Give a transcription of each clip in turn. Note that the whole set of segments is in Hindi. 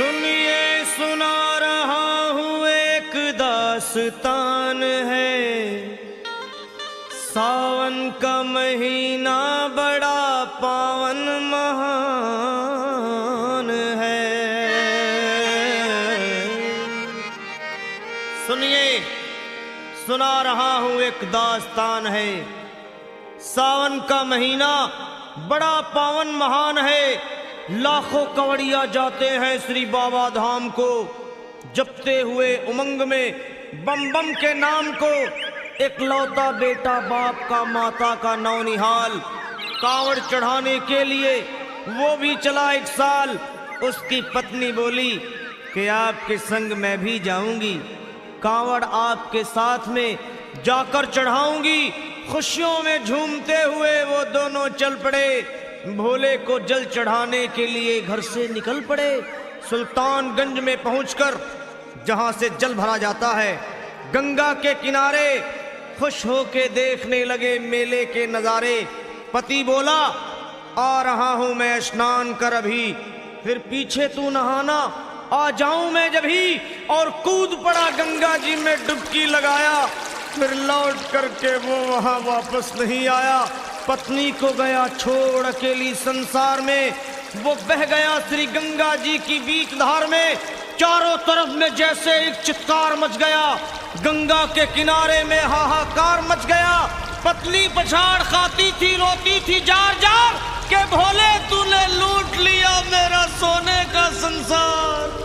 सुनिए सुना रहा हूँ एक दास्तान है। सावन का महीना बड़ा पावन महान है। सुनिए सुना रहा हूँ एक दास्तान है। सावन का महीना बड़ा पावन महान है। लाखों कवड़िया जाते हैं श्री बाबा धाम को, जपते हुए उमंग में बम बम के नाम को। एक लौता बेटा बाप का माता का नौनिहाल कांवड़ चढ़ाने के लिए वो भी चला एक साल। उसकी पत्नी बोली कि आपके संग मैं भी जाऊंगी, कांवड़ आपके साथ में जाकर चढ़ाऊंगी। खुशियों में झूमते हुए वो दोनों चल पड़े। भोले को जल चढ़ाने के लिए घर से निकल पड़े। सुल्तानगंज में पहुंचकर जहां से जल भरा जाता है, गंगा के किनारे खुश होके देखने लगे मेले के नजारे। पति बोला आ रहा हूं मैं स्नान कर अभी, फिर पीछे तू नहाना आ जाऊं मैं जभी। और कूद पड़ा गंगा जी में डुबकी लगाया। फिर लौट करके वो वहां वापस नहीं आया। पत्नी को गया छोड़ अकेली संसार में। वो बह गया श्री गंगा जी की बीच धार में। चारों तरफ में जैसे एक चित्कार मच गया, गंगा के किनारे में हाहाकार मच गया। पत्नी पछाड़ खाती थी, रोती थी जार जार के भोले तूने लूट लिया मेरा सोने का संसार।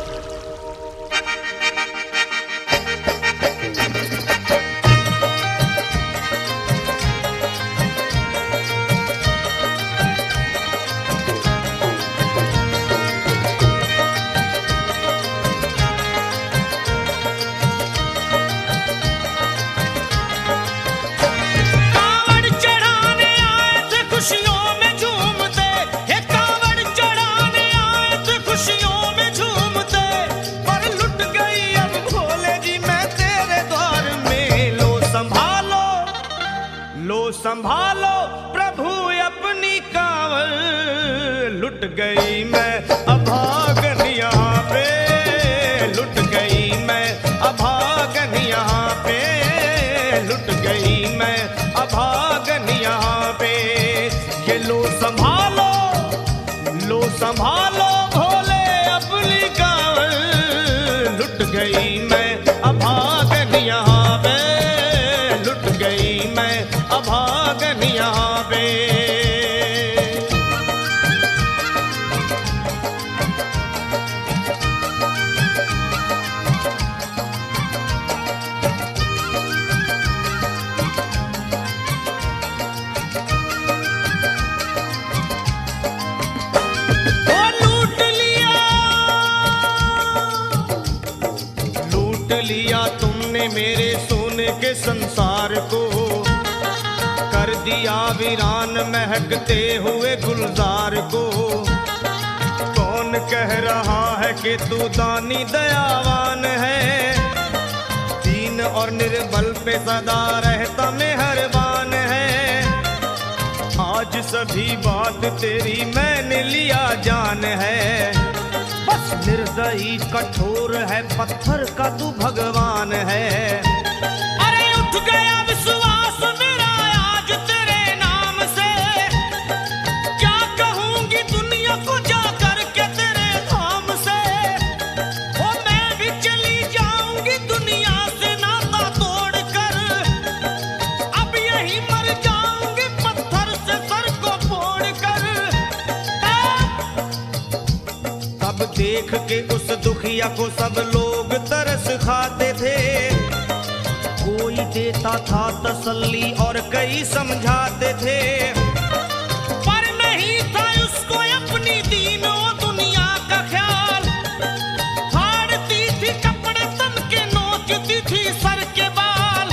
संभालो प्रभु अपनी कांवड़, लुट गई मैं अभागन यहाँ पे। लुट गई मैं अभागन यहाँ पे। लुट गई मैं अभागन यहाँ पे। ये लो संभालो भोले अपनी कांवड़, लुट गई मैं अभागन यहाँ पे। लुट गई मैं अभागन यहाँ पे। लूट लिया तुमने मेरे सोने के संसार को, कर दिया वीरान महकते हुए गुलजार को। कौन कह रहा है कि तू दानी दयावान है, दीन और निर्बल पे सदा रहता मेहरबान है। आज सभी बात तेरी मैंने लिया जान है, बस निर्दयी कठोर है पत्थर का तू भगवान है। अरे उठ गया विश्वास मेरा आज तेरे नाम से, क्या कहूंगी दुनिया को जा करके तेरे धाम से। ओ मैं भी चली जाऊंगी दुनिया से नाता तोड़कर, अब यही मर जाऊंगी पत्थर से सर को फोड़कर। तब देख के उस दुखिया को सब लोग तरस खाते थे। कोई देता था तसल्ली और कई समझाते थे, पर नहीं था उसको अपनी दीनों दुनिया का ख्याल। फाड़ती थी कपड़े तन के, नोचती थी सर के बाल,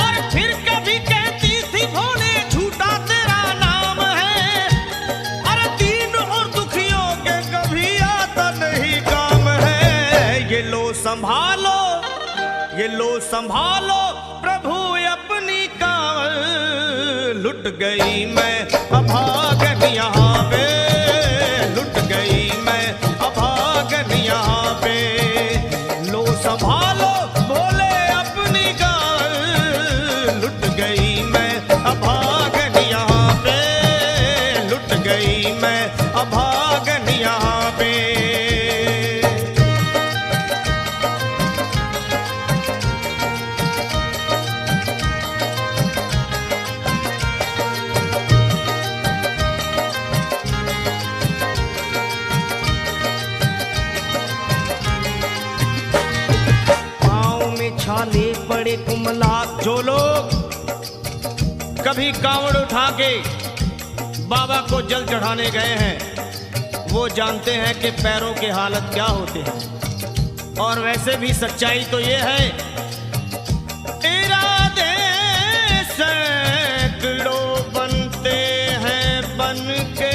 और फिर कभी कहती थी भोले झूठा तेरा नाम है। अरे दीन और दुखियों के कभी आता नहीं काम है। ये लो संभालो प्रभु अपनी कांवड़, लुट गई मैं अभागन यहाँ पे। लुट गई मैं अभागन यहाँ छाले पड़े कुमला। जो लोग कभी कांवड़ उठा के बाबा को जल चढ़ाने गए हैं वो जानते हैं कि पैरों के हालत क्या होते हैं। और वैसे भी सच्चाई तो ये है, इरादे सैकड़ों बनते हैं बन के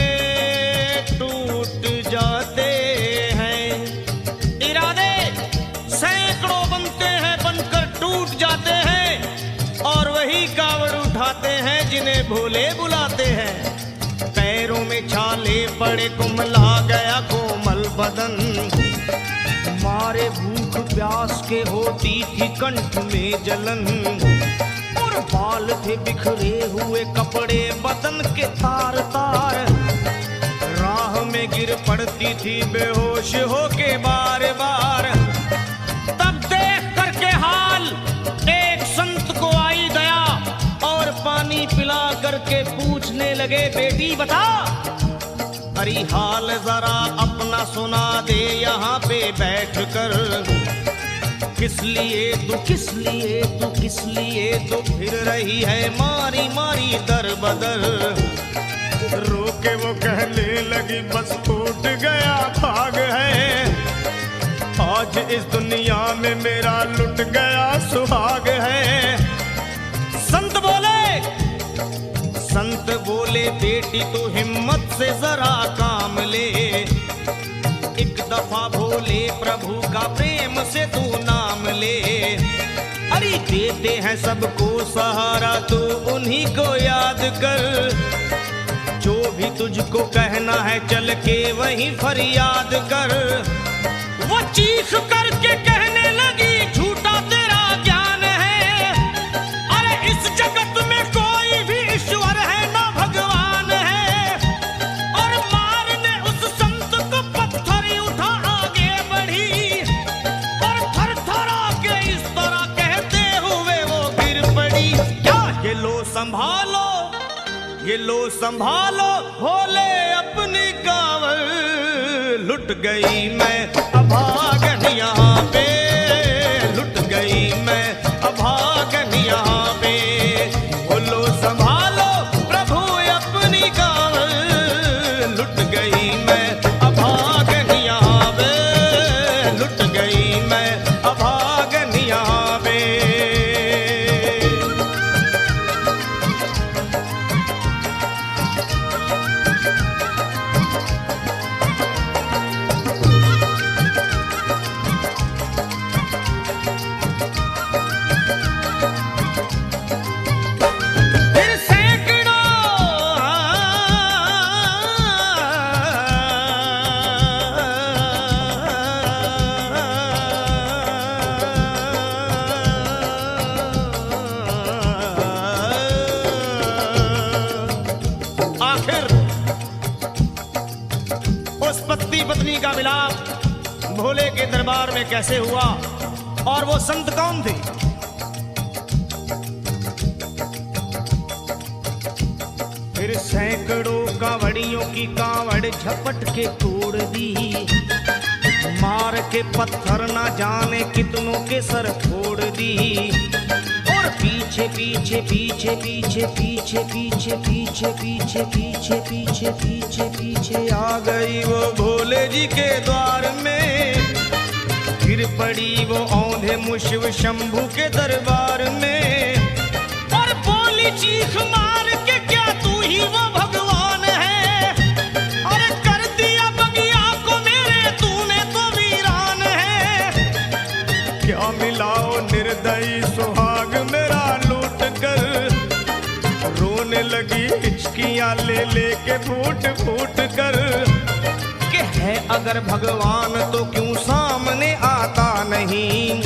टूट जाते हैं। इरादे सैकड़ों बनते हैं बनकर टूट जाते हैं और वही कावड़ उठाते हैं जिन्हें भोले बुलाते हैं। पैरों में छाले पड़े कुमला गया कोमल बदन, मारे भूख प्यास के होती थी कंठ में जलन। और बाल थे बिखरे हुए कपड़े बदन के तार तार, राह में गिर पड़ती थी बेहोश होके बार बार। तब देख करके हाल एक संत को आई दया और पानी पिला करके पूछने लगे, बेटी बता अरे हाल जरा अपना सुना दे यहाँ पे बैठ कर। किस लिए तू फिर रही है मारी मारी दर बदर। रोके वो कहने लगी बस टूट गया भाग है, आज इस दुनिया में मेरा लुट गया सुहाग है। संत बोले बेटी तू हिम्मत से जरा काम ले, एक दफा भोले प्रभु का प्रेम से तू नाम ले। अरे देते हैं सबको सहारा तू उन्हीं को याद कर, जो भी तुझको कहना है चल के वहीं फरियाद कर। वो चीख करके कहने लगी झूठा तेरा ज्ञान है, अरे इस जगत में कोई भी ईश्वर है ना भगवान है। और मारने उस संत को पत्थर उठा आगे बढ़ी और थर थरा के इस तरह कहते हुए वो गिर पड़ी। क्या ये लो संभालो भोले अपनी कावड़, लुट गई मैं अभागन यहाँ पे, लुट गई मैं अभागन यहाँ पे। बोलो संभालो प्रभु अपनी कावड़, लुट गई मैं अभागन यहाँ पे, लुट गई मैं अभागन यहाँ पे। पत्नी का मिलाप भोले के दरबार में कैसे हुआ और वो संत कौन थे? फिर सैकड़ों कांवड़ियों की कांवड़ झपट के तोड़ दी, मार के पत्थर ना जाने कितनों के सर फोड़ दी। और पीछे पीछे पीछे पीछे पीछे पीछे पीछे पीछे पीछे पीछे पीछे पीछे आ गई वो भोले जी के द्वार में। गिर पड़ी वो औंधे मुशिव शंभू के दरबार में और बोली चीख मार के क्या तू ही वो भगवान है? अरे कर दिया बगिया को मेरे तूने तो वीरान है। क्या मिलाओ निर्दयी सुहाग मेरा लूट कर, रोने लगी हिचकियां ले लेके फूट फूट कर। कि है अगर भगवान तो क्यों सामने आता नहीं,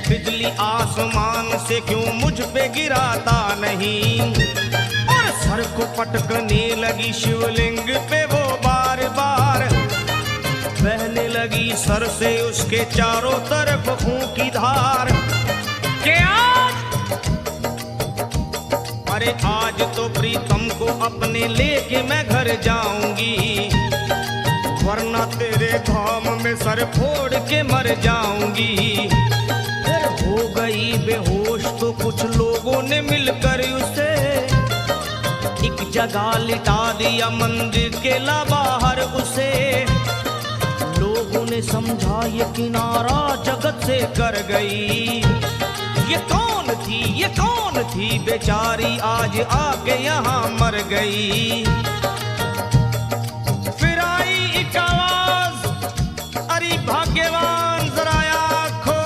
बिजली आसमान से क्यों मुझ पे गिराता नहीं। और सर को पटकने लगी शिवलिंग पे वो बार बार, बहने लगी सर से उसके चारों तरफ खून की धार। के अरे आज तो प्रीतम को अपने लेके मैं घर जाऊंगी, वरना तेरे धाम में सर फोड़ के मर जाऊंगी। फिर हो गई बेहोश तो कुछ लोगों ने मिलकर उसे एक जगह लिटा दिया मंदिर के ला बाहर उसे। लोगों ने समझा ये किनारा जगत से कर गई। ये कौन थी बेचारी आज आके यहाँ मर गई। फिर आई एक आवाज, अरे भाग्यवान जरा आँखो।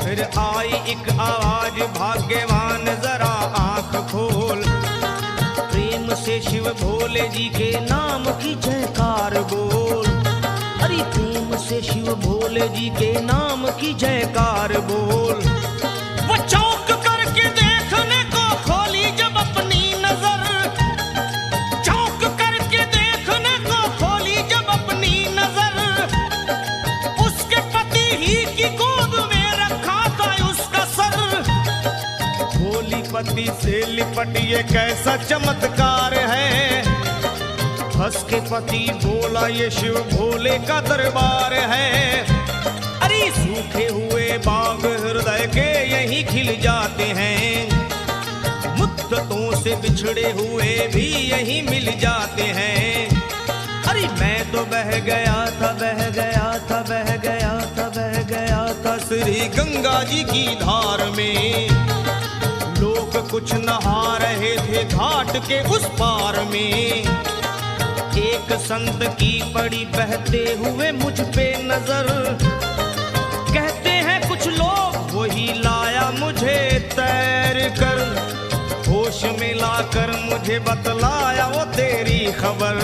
फिर आई एक आवाज, भाग्यवान जरा आँख खोल। प्रेम से शिव भोले जी के नाम की जयकार बोल। अरे प्रेम से शिव भोले जी के नाम की जयकार बोल। वो चौंक करके देखने को खोली जब अपनी नजर, चौंक करके देखने को खोली जब अपनी नजर। उसके पति ही की गोद में रखा था उसका सर। भोली पति से लिपट ये कैसा चमत्कार है। हंस के पति बोला ये शिव भोले का दरबार है। अरे सूखे हुए बाग हृदय के यहीं खिल जाते हैं। मुद्दतों से बिछड़े हुए भी यहीं मिल जाते हैं। अरे मैं तो बह गया था, बह गया था, बह गया था, बह गया था श्री गंगा जी की धार में। लोग कुछ नहा रहे थे घाट के उस पार में। एक संत की पड़ी बहते हुए मुझ पे नजर। कहते हैं कुछ लोग वही लाया मुझे तैर कर। होश में लाकर मुझे बतलाया वो तेरी खबर।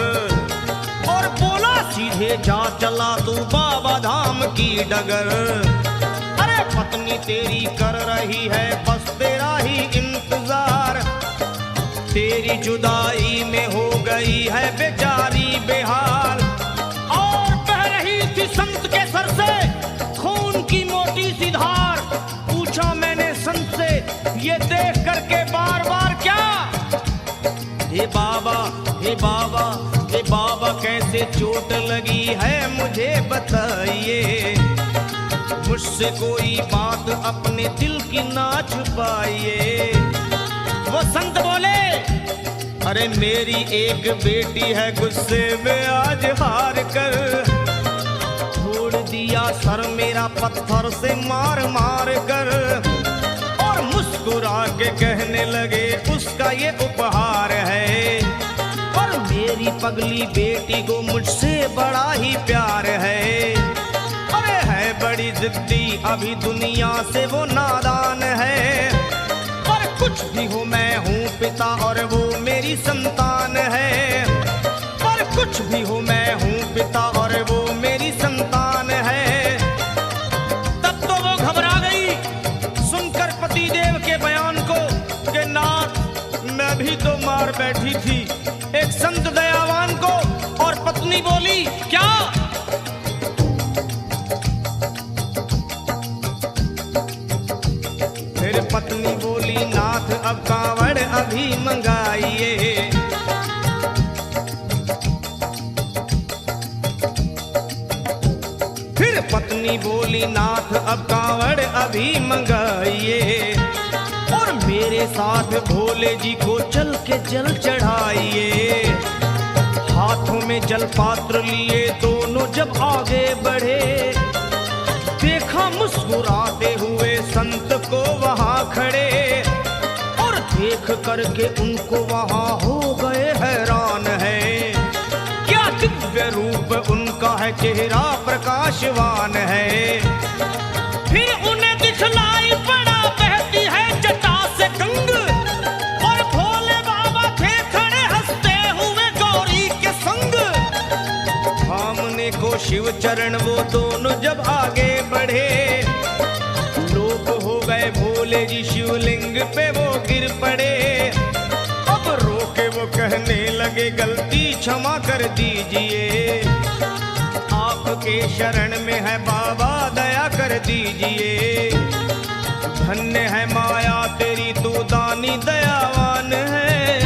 और बोला सीधे जा चला तू बाबा धाम की डगर। अरे पत्नी तेरी कर रही है बस तेरा ही इंतजार। तेरी जुदाई में हो गई है बेचारी बेहाल। और बह रही थी संत के सर से खून की मोटी सी धार। पूछा मैंने संत से ये देख करके बार बार क्या। हे बाबा, हे बाबा, हे बाबा कैसे चोट लगी है मुझे बताइए। मुझसे कोई बात अपने दिल की ना छुपाइए। वो संत बोले अरे मेरी एक बेटी है गुस्से में आज हार कर। छोड़ दिया सर मेरा पत्थर से मार मार कर। और मुस्कुरा के कहने लगे उसका ये उपहार है। और मेरी पगली बेटी को मुझसे बड़ा ही प्यार है। अरे है बड़ी जिद्दी अभी दुनिया से वो नादान है। कुछ भी हो मैं हूँ पिता और वो मेरी संतान है। पर कुछ भी हो मैं हूँ पिता और वो मेरी संतान है। तब तो वो घबरा गई सुनकर पति देव के बयान को कि नाथ मैं भी तो मार बैठी थी एक संत दयावान को। और पत्नी बोली क्या। फिर पत्नी बोली नाथ अब कांवड़ अभी मंगाइए। फिर पत्नी बोली नाथ अब कांवड़ अभी मंगाइए। और मेरे साथ भोले जी को चल के जल चढ़ाइए। हाथों में जल पात्र लिए दोनों जब आगे बढ़े। देखा मुस्कुराते हुए संत को वहां खड़े। और देख करके उनको वहां हो गए हैरान है। क्या दिव्य रूप उनका है, चेहरा प्रकाशवान है। फिर उन्हें दिखलाई पड़ा बहती है जटा से गंग। और भोले बाबा थे खड़े हंसते हुए गौरी के संग। सामने को शिव चरण वो दोनों जब आगे बढ़े। लोग हो गए भोले जी शिवलिंग पे वो गिर पड़े। अब रोके वो कहने लगे गलती क्षमा कर दीजिए। आपके शरण में है बाबा दया कर दीजिए। धन्य है माया तेरी तू दानी दयावान है।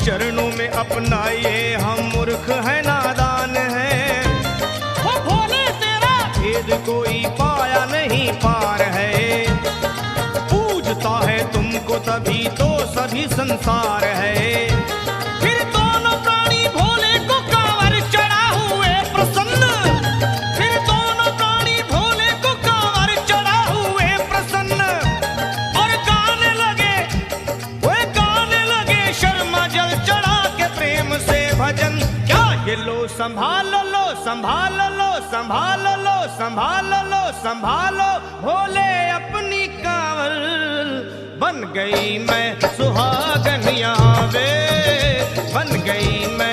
चरणों में अपनाइए हम मूर्ख है नादान है। वो तभी तो सभी संसार है। फिर दोनों प्राणी भोले को कांवर चढ़ा हुए प्रसन्न, फिर दोनों प्राणी भोले को कांवर चढ़ा हुए प्रसन्न, और गाने लगे शर्मा जल चढ़ा के प्रेम से भजन। क्या ये लो संभाल लो संभाल लो संभाल लो संभाल लो संभालो भोले अपनी कांवर, बन गई मैं सुहागन यहाँ वे, बन गई मैं